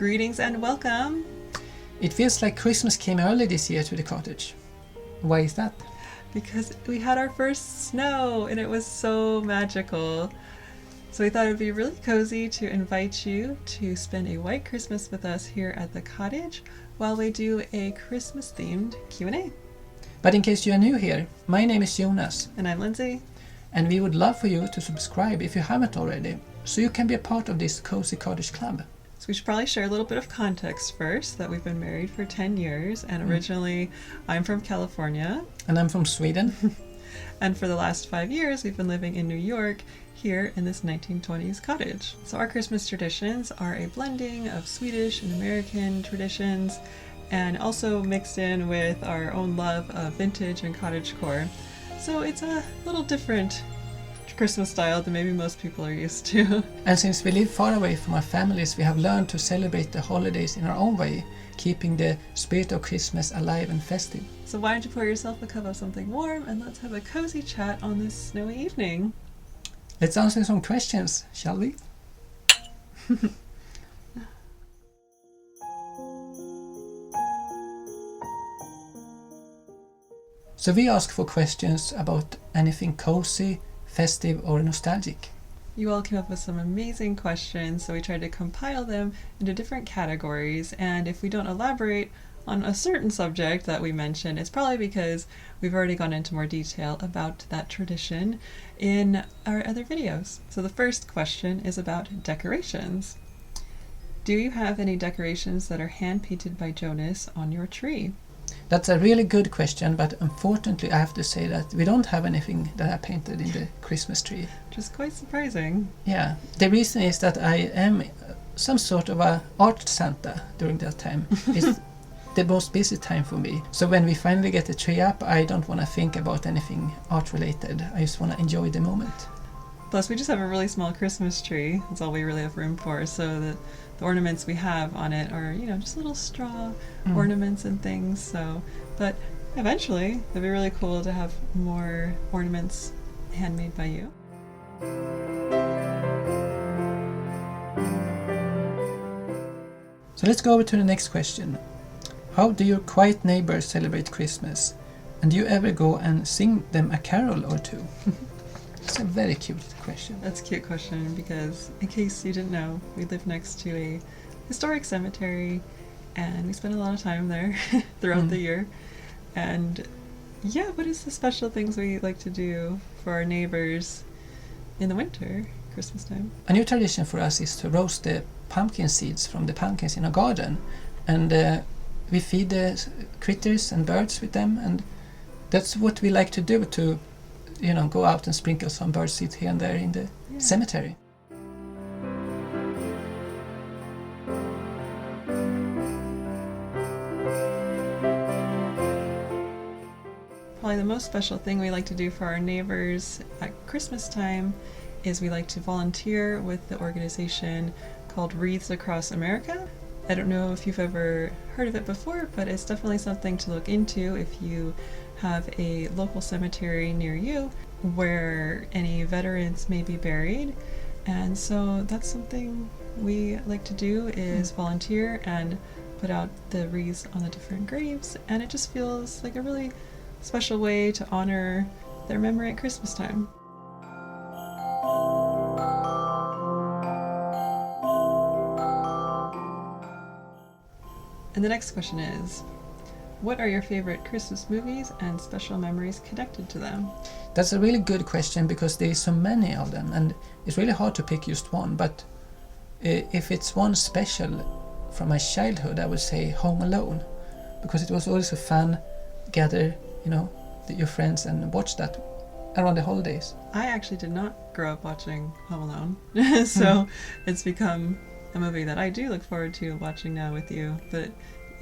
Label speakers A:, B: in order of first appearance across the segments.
A: Greetings and welcome!
B: It feels like Christmas came early this year to the cottage. Why is that?
A: Because we had our first snow and it was so magical. So we thought it would be really cozy to invite you to spend a white Christmas with us here at the cottage while we do a Christmas themed Q&A.
B: But in case you are new here, my name is Jonas.
A: And I'm Lindsay.
B: And we would love for you to subscribe if you haven't already, so you can be a part of this cozy cottage club.
A: So we should probably share a little bit of context first, that we've been married for 10 years, and originally I'm from California.
B: And I'm from Sweden.
A: And for the last 5 years we've been living in New York, here in this 1920s cottage. So our Christmas traditions are a blending of Swedish and American traditions, and also mixed in with our own love of vintage and cottagecore. So it's a little different Christmas style than maybe most people are used to.
B: And since we live far away from our families, we have learned to celebrate the holidays in our own way, keeping the spirit of Christmas alive and festive.
A: So why don't you pour yourself a cup of something warm and let's have a cozy chat on this snowy evening.
B: Let's answer some questions, shall we? So we ask for questions about anything cozy, festive or nostalgic.
A: You all came up with some amazing questions, so we tried to compile them into different categories, and if we don't elaborate on a certain subject that we mentioned, it's probably because we've already gone into more detail about that tradition in our other videos. So the first question is about decorations. Do you have any decorations that are hand-painted by Jonas on your tree?
B: That's a really good question, but unfortunately I have to say that we don't have anything that I painted in the Christmas tree.
A: Which is quite surprising.
B: Yeah, the reason is that I am some sort of a art Santa during that time. It's the most busy time for me. So when we finally get the tree up, I don't want to think about anything art related. I just want to enjoy the moment.
A: Plus we just have a really small Christmas tree. That's all we really have room for. So the ornaments we have on it are, just little straw ornaments and things. So, but eventually it'd be really cool to have more ornaments handmade by you.
B: So let's go over to the next question. How do your quiet neighbors celebrate Christmas? And do you ever go and sing them a carol or two? It's a very cute question.
A: That's a cute question because, in case you didn't know, we live next to a historic cemetery and we spend a lot of time there throughout the year. And yeah, what is the special things we like to do for our neighbors in the winter, Christmas time?
B: A new tradition for us is to roast the pumpkin seeds from the pumpkins in our garden, and we feed the critters and birds with them, and that's what we like to do, to go out and sprinkle some bird seeds here and there in the cemetery.
A: Probably the most special thing we like to do for our neighbors at Christmas time is we like to volunteer with the organization called Wreaths Across America. I don't know if you've ever heard of it before, but it's definitely something to look into if you have a local cemetery near you where any veterans may be buried. And so that's something we like to do, is volunteer and put out the wreaths on the different graves, and it just feels like a really special way to honor their memory at Christmas time. And the next question is, what are your favorite Christmas movies and special memories connected to them?
B: That's a really good question because there is so many of them, and it's really hard to pick just one. But if it's one special from my childhood, I would say Home Alone, because it was always so fun, gather, your friends and watch that around the holidays.
A: I actually did not grow up watching Home Alone, so it's become a movie that I do look forward to watching now with you, but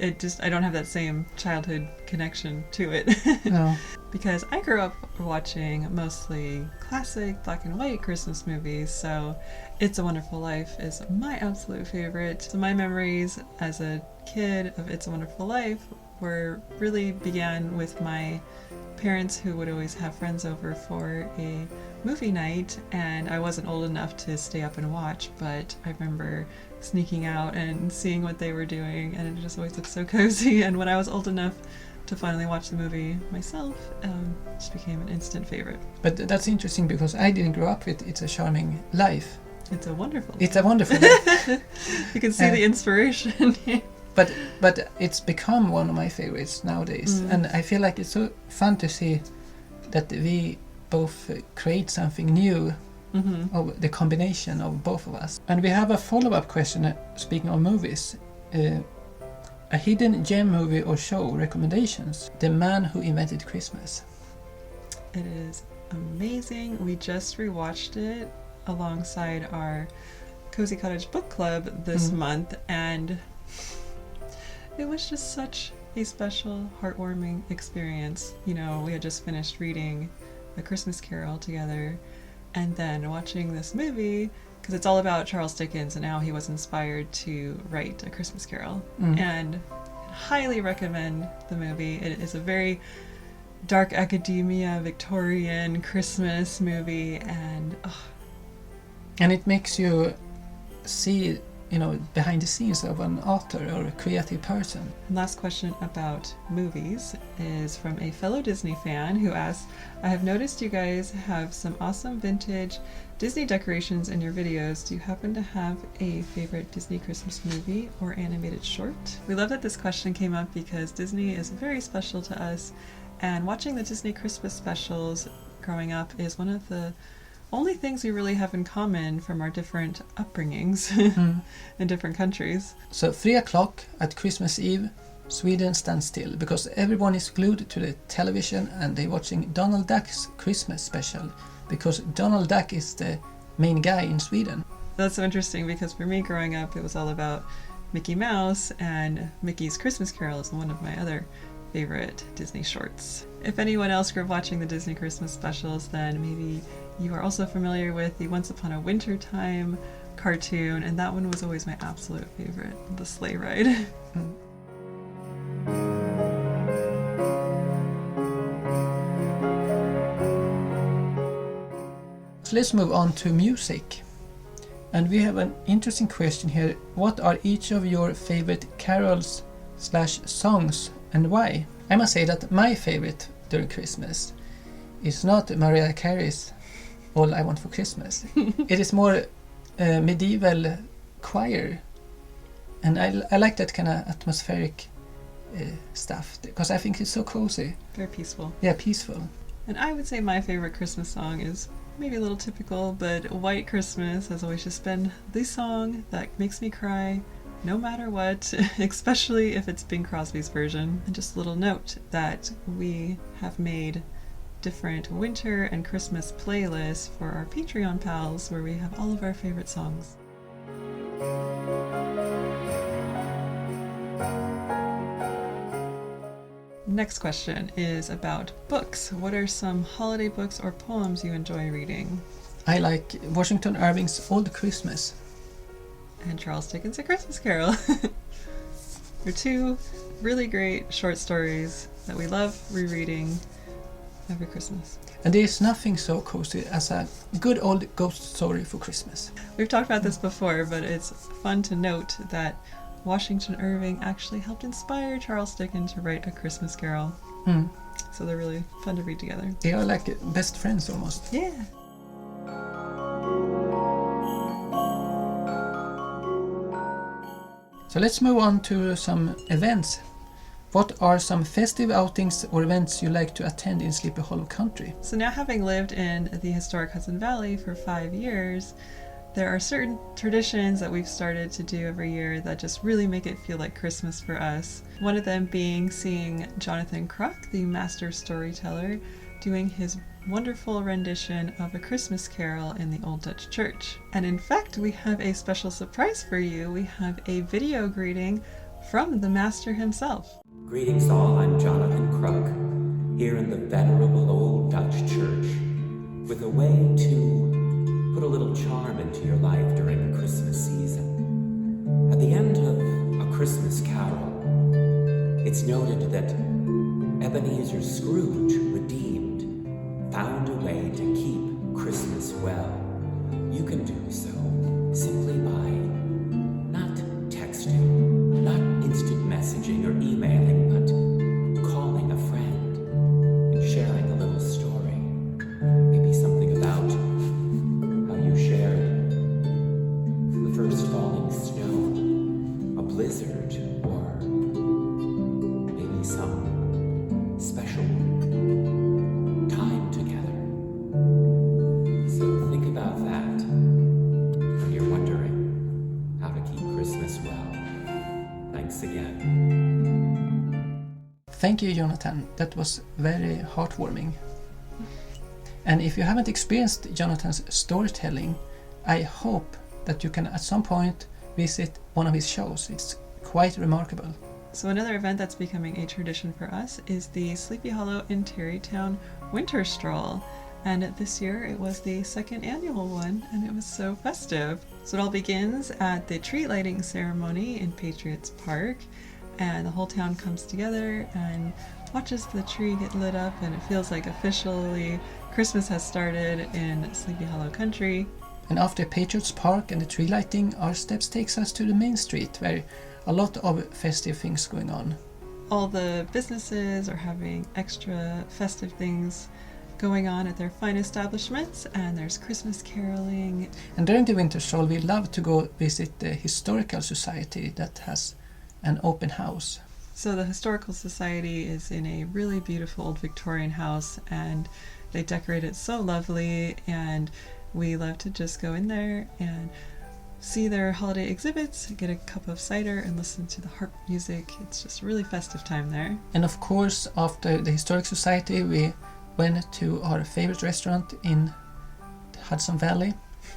A: I don't have that same childhood connection to it.
B: No.
A: Because I grew up watching mostly classic black and white Christmas movies, so It's a Wonderful Life is my absolute favorite. So my memories as a kid of It's a Wonderful Life really began with my parents, who would always have friends over for a movie night, and I wasn't old enough to stay up and watch, but I remember sneaking out and seeing what they were doing, and it just always looked so cozy. And when I was old enough to finally watch the movie myself, it just became an instant favorite.
B: But that's interesting because I didn't grow up with It's a Charming Life.
A: It's a wonderful
B: life.
A: You can see the inspiration.
B: But it's become one of my favorites nowadays, and I feel like it's so fun to see that we both create something new of the combination of both of us. And we have a follow-up question, speaking of movies. A hidden gem movie or show recommendations. The Man Who Invented Christmas.
A: It is amazing. We just rewatched it alongside our Cozy Cottage book club this month, and it was just such a special, heartwarming experience. You know, we had just finished reading A Christmas Carol together, and then watching this movie, because it's all about Charles Dickens and how he was inspired to write A Christmas Carol. And I highly recommend the movie. It is a very dark academia, Victorian Christmas movie, and
B: it makes you see, behind the scenes of an author or a creative person.
A: Last question about movies is from a fellow Disney fan who asks, I have noticed you guys have some awesome vintage Disney decorations in your videos. Do you happen to have a favorite Disney Christmas movie or animated short? We love that this question came up because Disney is very special to us, and watching the Disney Christmas specials growing up is one of the only things we really have in common from our different upbringings in different countries.
B: So 3 o'clock at Christmas Eve, Sweden stands still because everyone is glued to the television and they're watching Donald Duck's Christmas special because Donald Duck is the main guy in Sweden.
A: That's so interesting because for me growing up it was all about Mickey Mouse, and Mickey's Christmas Carol is one of my other favorite Disney shorts. If anyone else grew up watching the Disney Christmas specials, then maybe you are also familiar with the Once Upon a Wintertime cartoon, and that one was always my absolute favorite, the sleigh ride.
B: So let's move on to music. And we have an interesting question here. What are each of your favorite carols / songs and why? I must say that my favorite during Christmas is not Mariah Carey's All I Want for Christmas. It is more medieval choir, and I like that kind of atmospheric stuff because I think it's so cozy.
A: Very peaceful.
B: Yeah, peaceful.
A: And I would say my favorite Christmas song is maybe a little typical, but White Christmas has always just been the song that makes me cry no matter what, especially if it's Bing Crosby's version. And just a little note that we have made different winter and Christmas playlists for our Patreon pals where we have all of our favorite songs. Next question is about books. What are some holiday books or poems you enjoy reading?
B: I like Washington Irving's Old Christmas.
A: And Charles Dickens' A Christmas Carol. They're two really great short stories that we love rereading every Christmas.
B: And there's nothing so cozy as a good old ghost story for Christmas.
A: We've talked about this before, but it's fun to note that Washington Irving actually helped inspire Charles Dickens to write A Christmas Carol. So they're really fun to read together.
B: They are like best friends almost.
A: Yeah.
B: So let's move on to some events. What are some festive outings or events you like to attend in Sleepy Hollow Country?
A: So now, having lived in the historic Hudson Valley for 5 years, there are certain traditions that we've started to do every year that just really make it feel like Christmas for us. One of them being seeing Jonathan Kruk, the master storyteller, doing his wonderful rendition of A Christmas Carol in the Old Dutch Church. And in fact, we have a special surprise for you. We have a video greeting from the master himself.
C: Greetings all, I'm Jonathan Kruk, here in the venerable Old Dutch Church, with a way to put a little charm into your life during the Christmas season. At the end of A Christmas Carol, it's noted that Ebenezer Scrooge, redeemed, found a way to keep Christmas well. You can do so simply by blizzard or maybe some special time together. So think about that when you're wondering how to keep Christmas well. Thanks again.
B: Thank you, Jonathan. That was very heartwarming. And if you haven't experienced Jonathan's storytelling, I hope that you can at some point visit one of his shows. It's quite remarkable.
A: So another event that's becoming a tradition for us is the Sleepy Hollow in Terrytown Winter Stroll. And this year it was the second annual one, and it was so festive. So it all begins at the tree lighting ceremony in Patriots Park, and the whole town comes together and watches the tree get lit up, and it feels like officially Christmas has started in Sleepy Hollow country.
B: And after Patriots Park and the tree lighting, our steps takes us to the main street, where a lot of festive things going on.
A: All the businesses are having extra festive things going on at their fine establishments, and there's Christmas caroling.
B: And during the winter stroll, we love to go visit the Historical Society that has an open house.
A: So the Historical Society is in a really beautiful old Victorian house, and they decorate it so lovely, and we love to just go in there and see their holiday exhibits, get a cup of cider, and listen to the harp music. It's just a really festive time there.
B: And of course, after the Historic Society, we went to our favorite restaurant in Hudson Valley,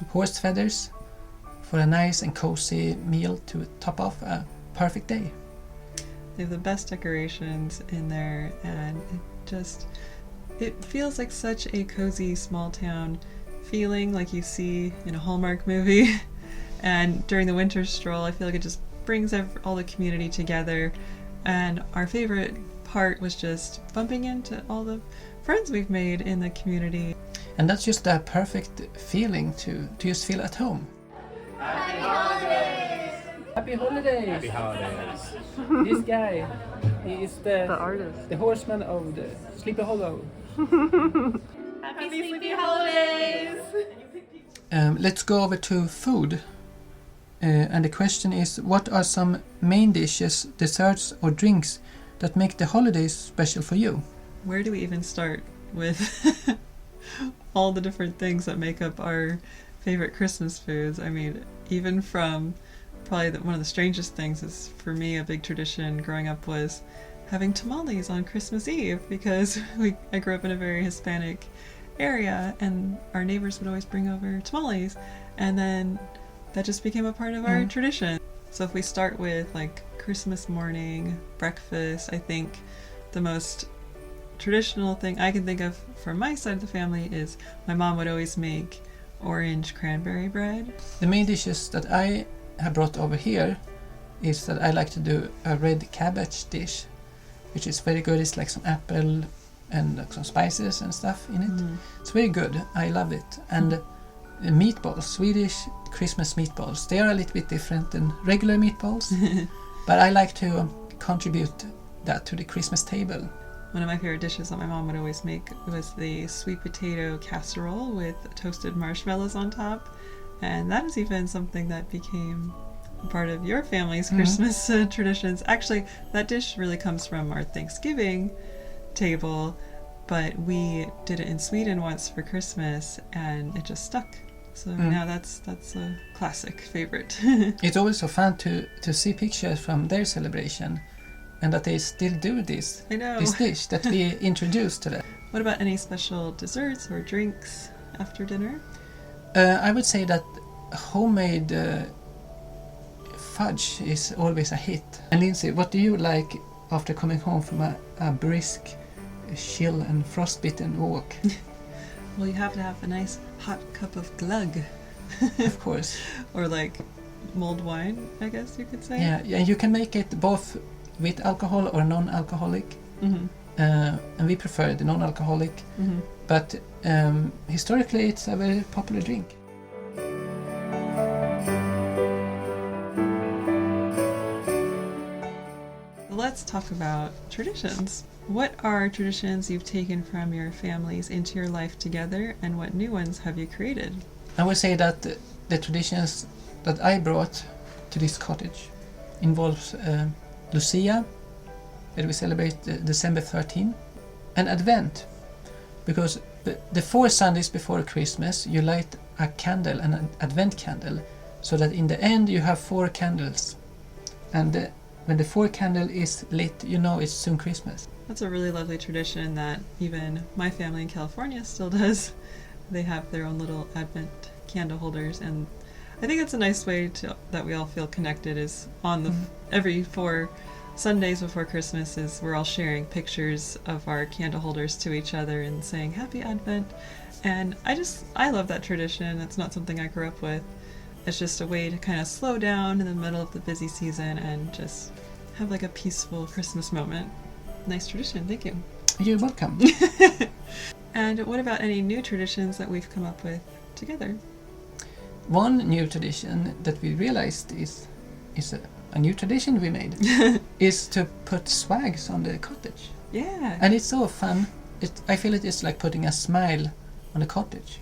B: Horse Feathers, for a nice and cozy meal to top off a perfect day.
A: They have the best decorations in there, and it feels like such a cozy small town feeling, like you see in a Hallmark movie. And during the winter stroll, I feel like it just brings all the community together. And our favorite part was just bumping into all the friends we've made in the community.
B: And that's just a perfect feeling to just feel at home.
D: Happy holidays!
B: Happy holidays!
D: Happy holidays!
B: This guy, he is the
A: artist.
B: the horseman of the Sleepy Hollow.
D: Happy Sleepy Holidays!
B: Let's go over to food. And the question is, what are some main dishes, desserts or drinks that make the holidays special for you?
A: Where do we even start with all the different things that make up our favorite Christmas foods? I mean, even from probably one of the strangest things is, for me, a big tradition growing up was having tamales on Christmas Eve, because I grew up in a very Hispanic area, and our neighbors would always bring over tamales, and then that just became a part of our tradition. So if we start with like Christmas morning breakfast, I think the most traditional thing I can think of from my side of the family is my mom would always make orange cranberry bread.
B: The main dishes that I have brought over here is that I like to do a red cabbage dish, which is very good. It's like some apple and like some spices and stuff in it. It's very good. I love it. And meatballs, Swedish Christmas meatballs, they are a little bit different than regular meatballs, but I like to contribute that to the Christmas table.
A: One of my favorite dishes that my mom would always make was the sweet potato casserole with toasted marshmallows on top, and that is even something that became a part of your family's Christmas traditions. Actually, that dish really comes from our Thanksgiving table, but we did it in Sweden once for Christmas, and it just stuck. So now that's a classic favorite.
B: It's always so fun to see pictures from their celebration, and that they still do this dish that we introduced to them.
A: What about any special desserts or drinks after dinner?
B: I would say that homemade fudge is always a hit. And Lindsay, what do you like after coming home from a brisk, chill and frostbitten walk?
A: Well, you have to have a nice hot cup of glögg.
B: Of course.
A: Or like mulled wine, I guess you could say.
B: Yeah, you can make it both with alcohol or non-alcoholic. And we prefer the non-alcoholic. But historically it's a very popular drink.
A: Let's talk about traditions. What are traditions you've taken from your families into your life together, and what new ones have you created?
B: I would say that the traditions that I brought to this cottage involves Lucia, that we celebrate December 13, and Advent, because the 4 Sundays before Christmas you light a candle, an Advent candle, so that in the end you have 4 candles, and when the 4th candle is lit, you know it's soon Christmas.
A: That's a really lovely tradition that even my family in California still does. They have their own little Advent candle holders, and I think it's a nice way that we all feel connected is on the every 4 Sundays before Christmas is we're all sharing pictures of our candle holders to each other and saying Happy Advent. And I love that tradition. It's not something I grew up with. It's just a way to kind of slow down in the middle of the busy season and just have like a peaceful Christmas moment. Nice tradition, thank you.
B: You're welcome.
A: And what about any new traditions that we've come up with together?
B: One new tradition that we realized is a new tradition we made is to put swags on the cottage.
A: Yeah.
B: And it's so fun. I feel it is like putting a smile on the cottage.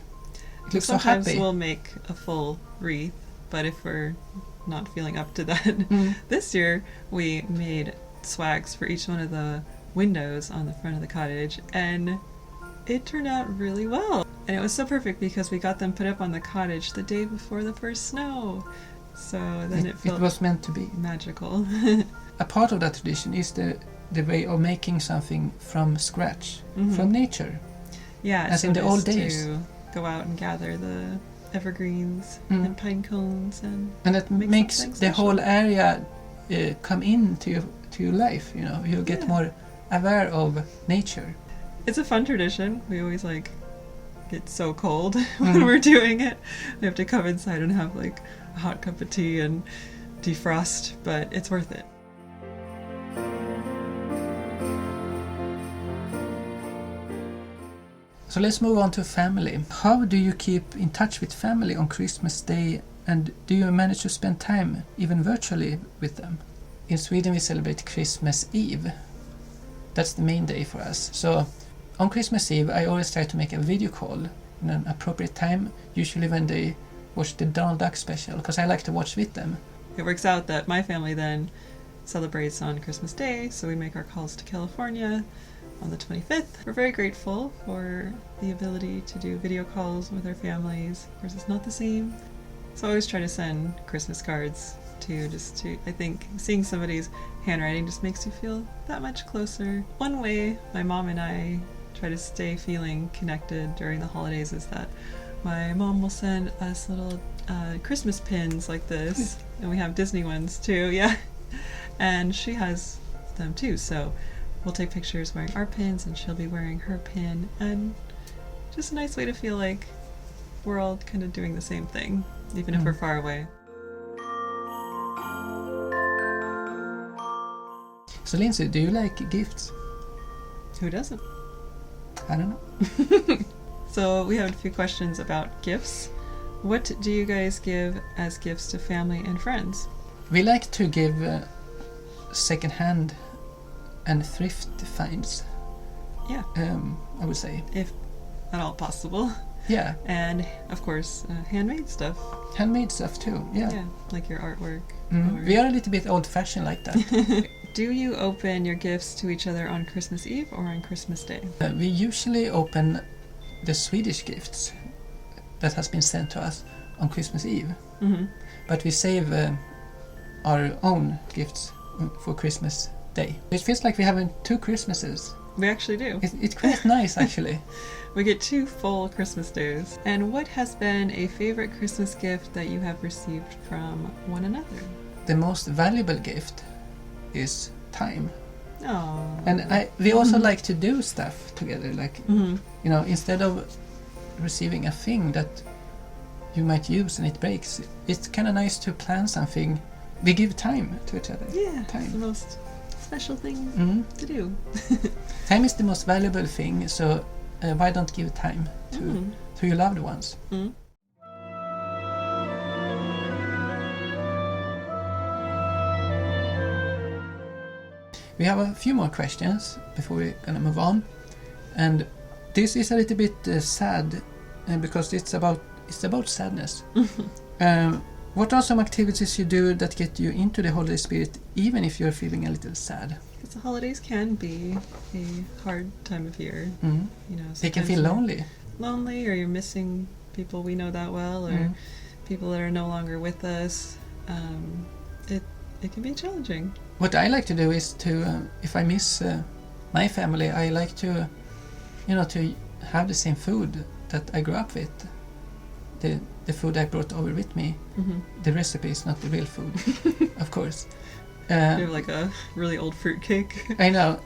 B: It looks so
A: Sometimes
B: happy.
A: we'll make a full wreath, but if we're not feeling up to that, this year we made swags for each one of the windows on the front of the cottage, and it turned out really well. And it was so perfect because we got them put up on the cottage the day before the first snow. So then it felt
B: it was meant to be.
A: magical.
B: A part of that tradition is the way of making something from scratch, from nature.
A: Yeah,
B: As
A: so
B: in the
A: it
B: old
A: is
B: days.
A: to go out and gather the evergreens and pine cones and
B: that
A: make
B: makes
A: something
B: the
A: special.
B: whole area come into your life. You know, you get more aware of nature.
A: It's a fun tradition. We always get so cold when we're doing it. We have to come inside and have like a hot cup of tea and defrost, but it's worth it.
B: So let's move on to family. How do you keep in touch with family on Christmas Day, and do you manage to spend time, even virtually, with them? In Sweden we celebrate Christmas Eve. That's the main day for us. So on Christmas Eve I always try to make a video call in an appropriate time, usually when they watch the Donald Duck special, because I like to watch with them.
A: It works out that my family then celebrates on Christmas Day, so we make our calls to California on the 25th. We're very grateful for the ability to do video calls with our families. Of course, it's not the same. So I always try to send Christmas cards I think seeing somebody's handwriting just makes you feel that much closer. One way my mom and I try to stay feeling connected during the holidays is that my mom will send us little Christmas pins like this, and we have Disney ones too, yeah. And she has them too, so we'll take pictures wearing our pins and she'll be wearing her pin, and just a nice way to feel like we're all kind of doing the same thing, even if we're far away.
B: So Lindsay, do you like gifts?
A: Who doesn't?
B: I don't know.
A: So we have a few questions about gifts. What do you guys give as gifts to family and friends?
B: We like to give second-hand and thrift finds.
A: Yeah.
B: I would say.
A: If at all possible.
B: Yeah.
A: And of course, handmade stuff.
B: Handmade stuff too. Yeah.
A: Yeah, like your artwork. or-
B: We are a little bit old-fashioned like that.
A: Do you open your gifts to each other on Christmas Eve or on Christmas Day?
B: We usually open the Swedish gifts that has been sent to us on Christmas Eve, but we save our own gifts for Christmas Day. It feels like we have 2 Christmases.
A: We actually do.
B: It's quite nice, actually.
A: We get 2 full Christmas days. And what has been a favorite Christmas gift that you have received from one another?
B: The most valuable gift is time.
A: Oh.
B: And we also like to do stuff together, like you know, instead of receiving a thing that you might use and it breaks, it's kind of nice to plan something. We give time to each other.
A: Yeah, it's the
B: Time.
A: most special thing to do.
B: Time is the most valuable thing, so why don't give time to your loved ones? We have a few more questions before we're gonna move on, and this is a little bit sad because it's about sadness. What are some activities you do that get you into the holiday spirit even if you're feeling a little sad?
A: Because the holidays can be a hard time of year.
B: Mm.
A: You know,
B: They can
A: sometimes
B: feel
A: you're
B: lonely.
A: lonely, or you're missing people we know that well, or people that are no longer with us. It can be challenging.
B: What I like to do is to, if I miss my family, I like to, to have the same food that I grew up with. The food I brought over with me.
A: Mm-hmm.
B: The recipe is not the real food, of course.
A: You have like a really old fruit cake.
B: I know.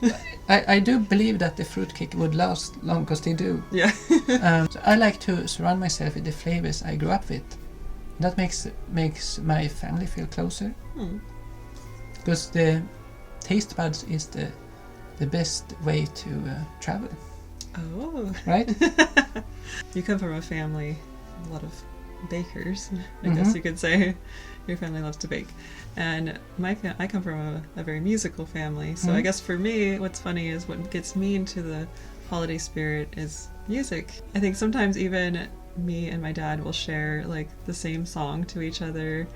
B: I do believe that the fruitcake would last long, because they do.
A: Yeah.
B: So I like to surround myself with the flavors I grew up with. That makes my family feel closer. Because the taste buds is the best way to travel.
A: Oh.
B: Right?
A: You come from a family, a lot of bakers, I guess you could say. Your family loves to bake. And I come from a very musical family, so I guess for me, what's funny is what gets me into the holiday spirit is music. I think sometimes even me and my dad will share like the same song to each other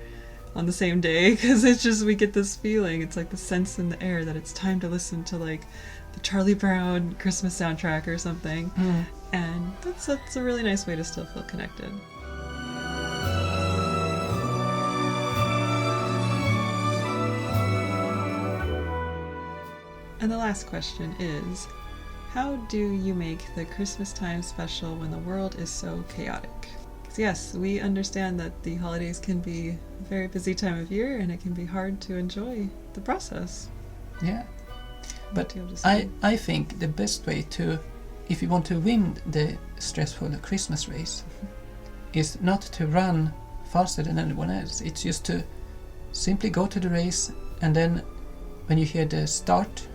A: on the same day, because it's just, we get this feeling, it's like the sense in the air that it's time to listen to like the Charlie Brown Christmas soundtrack or something. And that's a really nice way to still feel connected. And the last question is, how do you make the Christmas time special when the world is so chaotic? Because yes, we understand that the holidays can be a very busy time of year, and it can be hard to enjoy the process.
B: Yeah. But
A: What do you have to say?
B: I think the best way to, if you want to win the stressful Christmas race, is not to run faster than anyone else. It's just to simply go to the race, and then when you hear the start,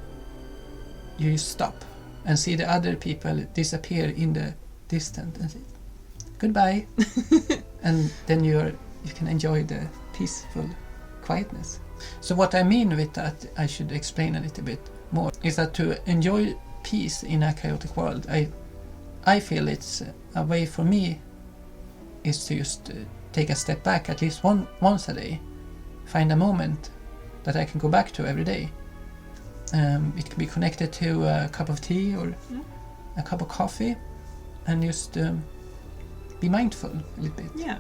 B: you just stop and see the other people disappear in the distance and say goodbye. And then you can enjoy the peaceful quietness. So what I mean with that, I should explain a little bit more, is that to enjoy peace in a chaotic world, I feel it's a way for me is to just take a step back at least once a day, find a moment that I can go back to every day. It can be connected to a cup of tea or a cup of coffee, and just be mindful a little bit.
A: Yeah.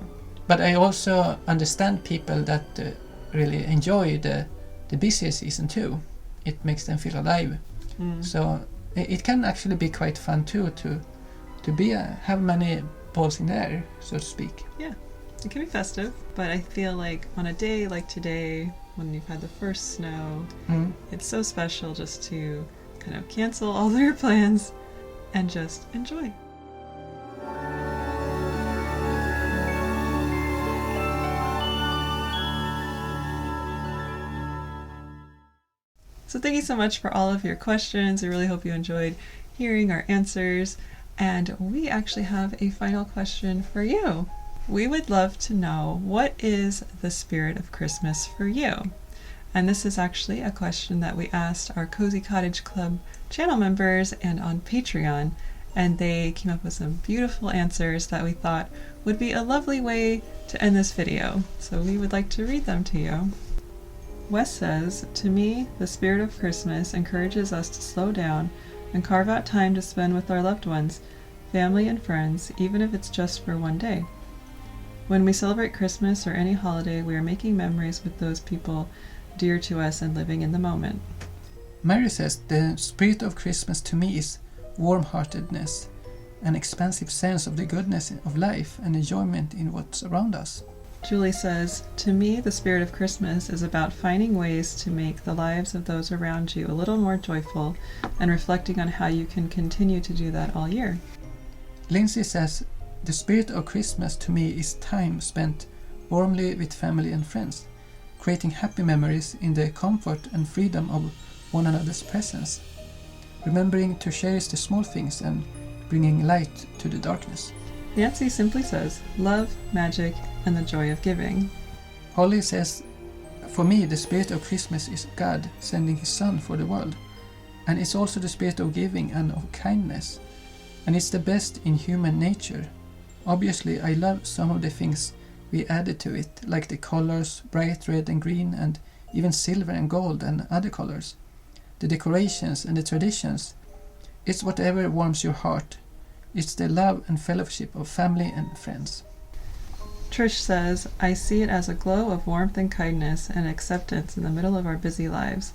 B: But I also understand people that really enjoy the busier season too. It makes them feel alive. So it can actually be quite fun too to be have many balls in the air, so to speak.
A: Yeah. It can be festive, but I feel like on a day like today, when you've had the first snow, it's so special just to kind of cancel all their plans and just enjoy. So thank you so much for all of your questions. I really hope you enjoyed hearing our answers. And we actually have a final question for you. We would love to know, what is the spirit of Christmas for you? And this is actually a question that we asked our Cozy Cottage Club channel members and on Patreon, and they came up with some beautiful answers that we thought would be a lovely way to end this video. So we would like to read them to you. Wes says, "To me, the spirit of Christmas encourages us to slow down and carve out time to spend with our loved ones, family and friends, even if it's just for one day. When we celebrate Christmas or any holiday, we are making memories with those people dear to us and living in the moment."
B: Mary says, "The spirit of Christmas to me is warm-heartedness, an expansive sense of the goodness of life and enjoyment in what's around us."
A: Julie says, "To me, the spirit of Christmas is about finding ways to make the lives of those around you a little more joyful and reflecting on how you can continue to do that all year."
B: Lindsay says, "The spirit of Christmas to me is time spent warmly with family and friends, creating happy memories in the comfort and freedom of one another's presence, remembering to cherish the small things and bringing light to the darkness."
A: Nancy simply says, "Love, magic, and the joy of giving."
B: Holly says, "For me, the spirit of Christmas is God sending His Son for the world, and it's also the spirit of giving and of kindness, and it's the best in human nature. Obviously, I love some of the things we added to it, like the colors, bright red and green, and even silver and gold and other colors. The decorations and the traditions. It's whatever warms your heart. It's the love and fellowship of family and friends.
A: Trish says, I see it as a glow of warmth and kindness and acceptance in the middle of our busy lives.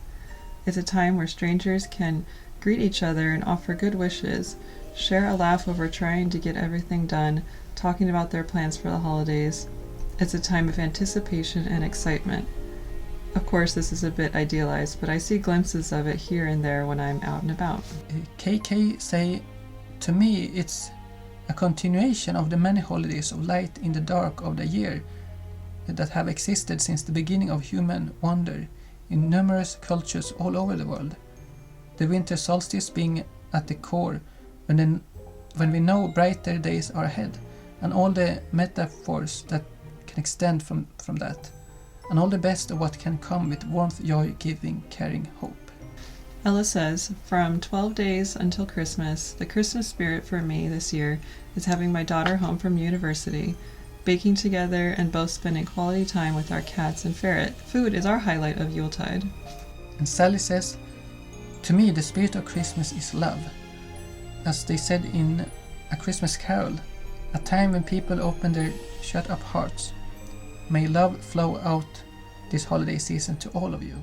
A: It's a time where strangers can greet each other and offer good wishes, share a laugh over trying to get everything done, talking about their plans for the holidays. It's a time of anticipation and excitement. Of course, this is a bit idealized, but I see glimpses of it here and there when I'm out and about.
B: KK say, to me it's a continuation of the many holidays of light in the dark of the year that have existed since the beginning of human wonder in numerous cultures all over the world. The winter solstice being at the core when we know brighter days are ahead, and all the metaphors that can extend from that, and all the best of what can come with warmth, joy, giving, caring, hope.
A: Ella says, from 12 days until Christmas, the Christmas spirit for me this year is having my daughter home from university, baking together and both spending quality time with our cats and ferret. Food is our highlight of Yuletide.
B: And Sally says, to me the spirit of Christmas is love. As they said in A Christmas Carol, a time when people open their shut up hearts. May love flow out this holiday season to all of you.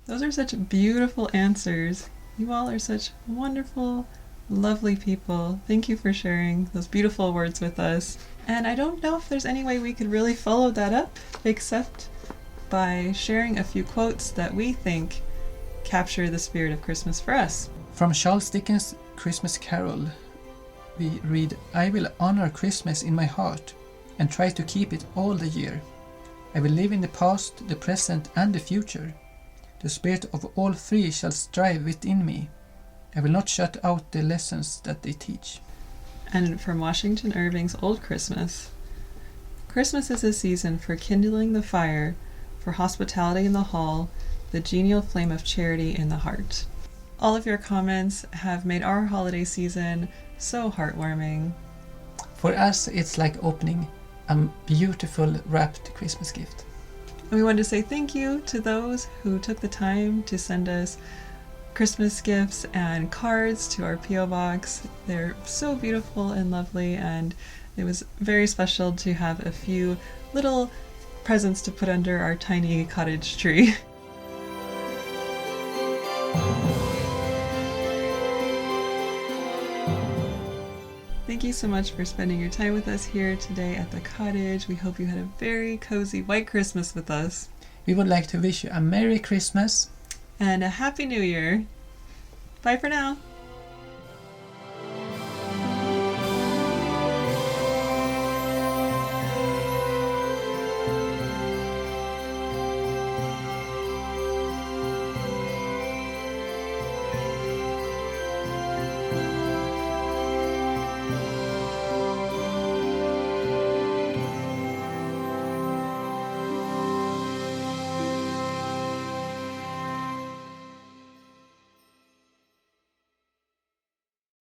A: Those are such beautiful answers. You all are such wonderful, lovely people. Thank you for sharing those beautiful words with us. And I don't know if there's any way we could really follow that up except by sharing a few quotes that we think capture the spirit of Christmas for us.
B: From Charles Dickens' Christmas Carol, we read, I will honor Christmas in my heart and try to keep it all the year. I will live in the past, the present and the future. The spirit of all three shall strive within me. I will not shut out the lessons that they teach.
A: And from Washington Irving's Old Christmas, Christmas is a season for kindling the fire, for hospitality in the hall, the genial flame of charity in the heart. All of your comments have made our holiday season so heartwarming.
B: For us, it's like opening a beautiful wrapped Christmas gift.
A: And we want to say thank you to those who took the time to send us Christmas gifts and cards to our P.O. box. They're so beautiful and lovely, and it was very special to have a few little presents to put under our tiny cottage tree. Thank you so much for spending your time with us here today at the cottage. We hope you had a very cozy white Christmas with us.
B: We would like to wish you a Merry Christmas
A: And a Happy New Year. Bye for now.